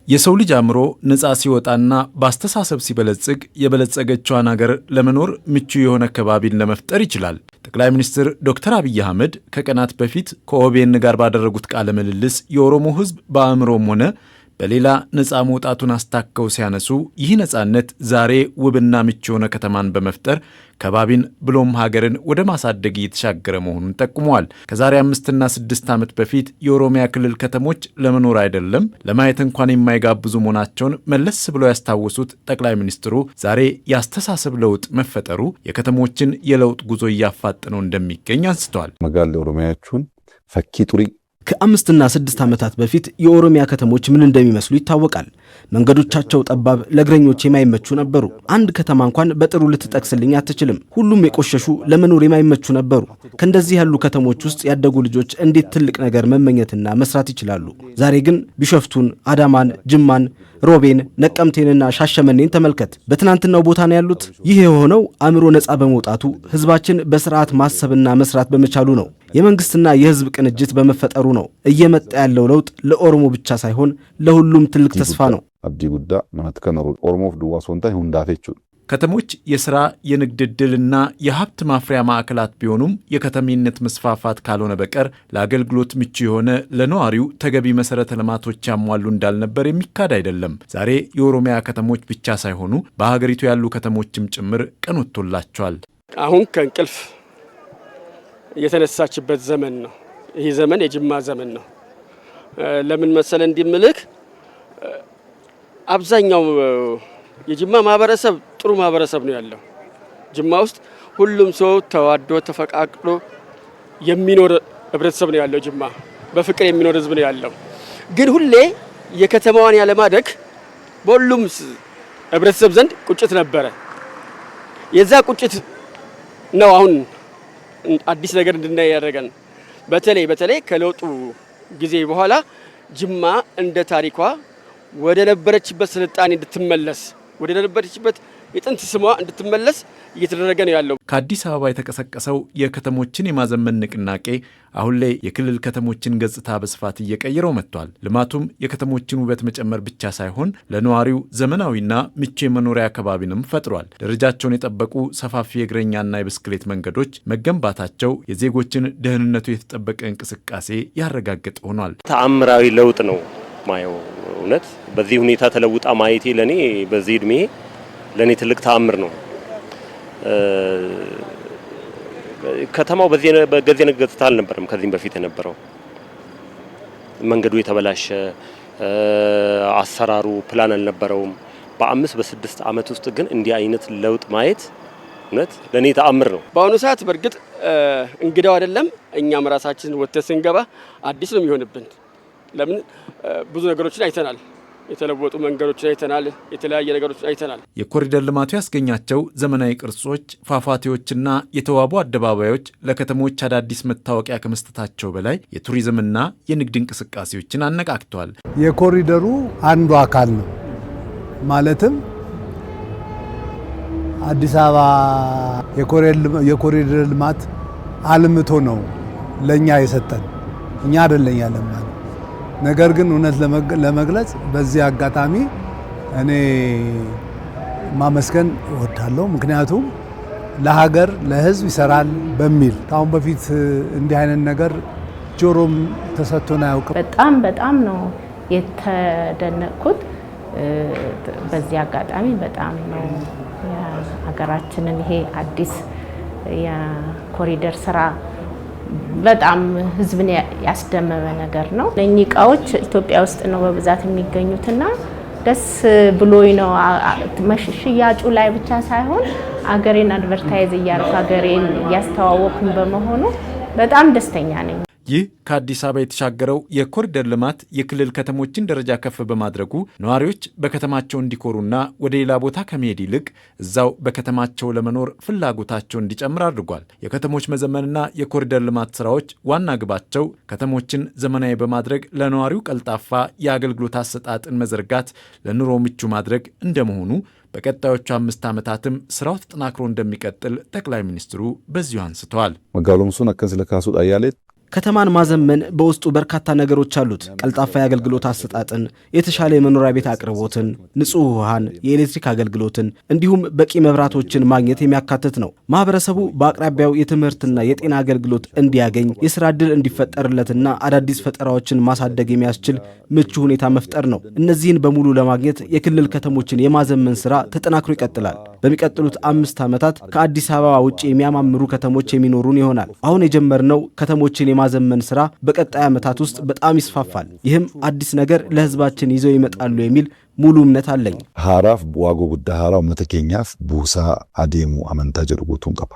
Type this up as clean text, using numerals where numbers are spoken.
የሰው ልጅ አእምሮ ነፃ ሲወጣና በአስተሳሰብ ሲበለጽግ የበለጸገችዋን ሀገር ለመኖር ምቹ የሆነ ከባቢን ለመፍጠር ይችላል። ጠቅላይ ሚኒስትር ዶክተር አብይ አህመድ ከቀናት በፊት ከኦቤን ጋር ባደረጉት ቃለ ምልልስ የኦሮሞ ሕዝብ በአእምሮም ሆነ በሌላ ነፃ መውጣቱን አስታከው ሲያነሱ ይህ ነፃነት ዛሬ ውብና ምቹ የሆነ ከተማን በመፍጠር ከባቢን ብሎም ሀገርን ወደ ማሳደግ እየተሻገረ መሆኑን ጠቁመዋል። ከዛሬ 5 እና 6 ዓመት በፊት የኦሮሚያ ክልል ከተሞች ለመኖር አይደለም ለማየት እንኳን የማይጋብዙ መሆናቸውን መለስ ብለው ያስታወሱት ጠቅላይ ሚኒስትሩ ዛሬ የአስተሳሰብ ለውጥ መፈጠሩ የከተሞችን የለውጥ ጉዞ እያፋጠነው እንደሚገኝ አንስተዋል። መጋል ኦሮሚያቹን ፈኪ ጡሪ ከ5 እና 6 ዓመታት በፊት የኦሮሚያ ከተሞች ምን እንደሚመስሉ ይታወቃል። መንገዶቻቸው ጠባብ፣ ለእግረኞች የማይመቹ ነበሩ። አንድ ከተማ እንኳን በጥሩ ልትጠቅስልኝ አትችልም። ሁሉም የቆሸሹ፣ ለመኖር የማይመቹ ነበሩ። ከእንደዚህ ያሉ ከተሞች ውስጥ ያደጉ ልጆች እንዴት ትልቅ ነገር መመኘትና መስራት ይችላሉ? ዛሬ ግን ቢሾፍቱን፣ አዳማን፣ ጅማን፣ ሮቤን፣ ነቀምቴንና ሻሸመኔን ተመልከት። በትናንትናው ቦታ ነው ያሉት። ይህ የሆነው አእምሮ ነፃ በመውጣቱ ህዝባችን በስርዓት ማሰብና መስራት በመቻሉ ነው። የመንግስትና የህዝብ ቅንጅት በመፈጠሩ ነው። እየመጣ ያለው ለውጥ ለኦሮሞ ብቻ ሳይሆን ለሁሉም ትልቅ ተስፋ ነው። አብዲ ጉዳ ማትከነሩ ኦሮሞፍ ዱዋሶንታ ሁንዳፌቹ ከተሞች የሥራ የንግድ ዕድልና የሀብት ማፍሪያ ማዕከላት ቢሆኑም የከተሜነት መስፋፋት ካልሆነ በቀር ለአገልግሎት ምቹ የሆነ ለነዋሪው ተገቢ መሠረተ ልማቶች ያሟሉ እንዳልነበር የሚካድ አይደለም። ዛሬ የኦሮሚያ ከተሞች ብቻ ሳይሆኑ በሀገሪቱ ያሉ ከተሞችም ጭምር ቀን ወጥቶላቸዋል። አሁን ከእንቅልፍ የተነሳችበት ዘመን ነው። ይህ ዘመን የጅማ ዘመን ነው። ለምን መሰለ እንዲምልክ አብዛኛው የጅማ ማህበረሰብ ጥሩ ማህበረሰብ ነው ያለው። ጅማ ውስጥ ሁሉም ሰው ተዋዶ ተፈቃቅሎ የሚኖር ህብረተሰብ ነው ያለው። ጅማ በፍቅር የሚኖር ህዝብ ነው ያለው። ግን ሁሌ የከተማዋን ያለማደግ በሁሉም ህብረተሰብ ዘንድ ቁጭት ነበረ። የዛ ቁጭት ነው አሁን አዲስ ነገር እንድናይ ያደረገን። በተለይ ከለውጡ ጊዜ በኋላ ጅማ እንደ ታሪኳ ወደ ነበረችበት ስልጣኔ እንድትመለስ ወደ ነበረችበት የጥንት ስሟ እንድትመለስ እየተደረገ ነው ያለው። ከአዲስ አበባ የተቀሰቀሰው የከተሞችን የማዘመን ንቅናቄ አሁን ላይ የክልል ከተሞችን ገጽታ በስፋት እየቀየረው መጥቷል። ልማቱም የከተሞችን ውበት መጨመር ብቻ ሳይሆን ለነዋሪው ዘመናዊና ምቹ የመኖሪያ አካባቢንም ፈጥሯል። ደረጃቸውን የጠበቁ ሰፋፊ የእግረኛና የብስክሌት መንገዶች መገንባታቸው የዜጎችን ደህንነቱ የተጠበቀ እንቅስቃሴ ያረጋግጥ ሆኗል። ተአምራዊ ለውጥ ነው ማየው። እውነት በዚህ ሁኔታ ተለውጣ ማየቴ ለኔ በዚህ እድሜ ለኔ ትልቅ ተአምር ነው። ከተማው በገዜ ገጽታ አልነበረም ከዚህም በፊት የነበረው። መንገዱ የተበላሸ አሰራሩ ፕላን አልነበረውም። በ5 በ6 ዓመት ውስጥ ግን እንዲህ አይነት ለውጥ ማየት እውነት ለኔ ተአምር ነው። በአሁኑ ሰዓት በእርግጥ እንግዳው አይደለም። እኛም ራሳችን ወጥተን ስንገባ አዲስ ነው የሚሆንብን። ለምን ብዙ ነገሮችን አይተናል። የተለወጡ መንገዶችን አይተናል። የተለያየ ነገሮችን አይተናል። የኮሪደር ልማቱ ያስገኛቸው ዘመናዊ ቅርጾች፣ ፏፏቴዎችና የተዋቡ አደባባዮች ለከተሞች አዳዲስ መታወቂያ ከመስጠታቸው በላይ የቱሪዝምና የንግድ እንቅስቃሴዎችን አነቃቅተዋል። የኮሪደሩ አንዱ አካል ነው። ማለትም አዲስ አበባ የኮሪደር ልማት አልምቶ ነው ለኛ የሰጠን፣ እኛ አይደለም ያለማን። ነገር ግን እውነት ለመግለጽ በዚህ አጋጣሚ እኔ ማመስገን እወዳለሁ። ምክንያቱም ለሀገር ለሕዝብ ይሰራል በሚል ካሁን በፊት እንዲህ አይነት ነገር ጆሮም ተሰጥቶን አያውቅም። በጣም ነው የተደነቅኩት። በዚህ አጋጣሚ በጣም ነው የሀገራችንን ይሄ አዲስ የኮሪደር ስራ በጣም ህዝብን ያስደመመ ነገር ነው። ለእኚህ እቃዎች ኢትዮጵያ ውስጥ ነው በብዛት የሚገኙትና ደስ ብሎኝ ነው። ሽያጩ ላይ ብቻ ሳይሆን አገሬን አድቨርታይዝ እያደረኩ አገሬን እያስተዋወኩኝ በመሆኑ በጣም ደስተኛ ነኝ። ይህ ከአዲስ አበባ የተሻገረው የኮሪደር ልማት የክልል ከተሞችን ደረጃ ከፍ በማድረጉ ነዋሪዎች በከተማቸው እንዲኮሩና ወደ ሌላ ቦታ ከመሄድ ይልቅ እዛው በከተማቸው ለመኖር ፍላጎታቸው እንዲጨምር አድርጓል። የከተሞች መዘመንና የኮሪደር ልማት ስራዎች ዋና ግባቸው ከተሞችን ዘመናዊ በማድረግ ለነዋሪው ቀልጣፋ የአገልግሎት አሰጣጥን መዘርጋት፣ ለኑሮ ምቹ ማድረግ እንደመሆኑ በቀጣዮቹ 5 ዓመታትም ስራው ተጠናክሮ እንደሚቀጥል ጠቅላይ ሚኒስትሩ በዚሁ አንስተዋል። መጋሎምሱን አከን ስለካሱ ዳያሌት ከተማን ማዘመን በውስጡ በርካታ ነገሮች አሉት። ቀልጣፋ የአገልግሎት አሰጣጥን፣ የተሻለ የመኖሪያ ቤት አቅርቦትን፣ ንጹህ ውሃን፣ የኤሌክትሪክ አገልግሎትን እንዲሁም በቂ መብራቶችን ማግኘት የሚያካትት ነው። ማህበረሰቡ በአቅራቢያው የትምህርትና የጤና አገልግሎት እንዲያገኝ፣ የስራ ዕድል እንዲፈጠርለትና አዳዲስ ፈጠራዎችን ማሳደግ የሚያስችል ምቹ ሁኔታ መፍጠር ነው። እነዚህን በሙሉ ለማግኘት የክልል ከተሞችን የማዘመን ስራ ተጠናክሮ ይቀጥላል። በሚቀጥሉት 5 ዓመታት ከአዲስ አበባ ውጭ የሚያማምሩ ከተሞች የሚኖሩን ይሆናል። አሁን የጀመርነው ከተሞችን የማዘመን ስራ በቀጣይ ዓመታት ውስጥ በጣም ይስፋፋል። ይህም አዲስ ነገር ለህዝባችን ይዘው ይመጣሉ የሚል ሙሉ እምነት አለኝ። ሃራፍ ዋጎ ጉዳ ሃራው መተከኛፍ ቡሳ አዴሙ አመንታ ጀርጉቱን ቀባ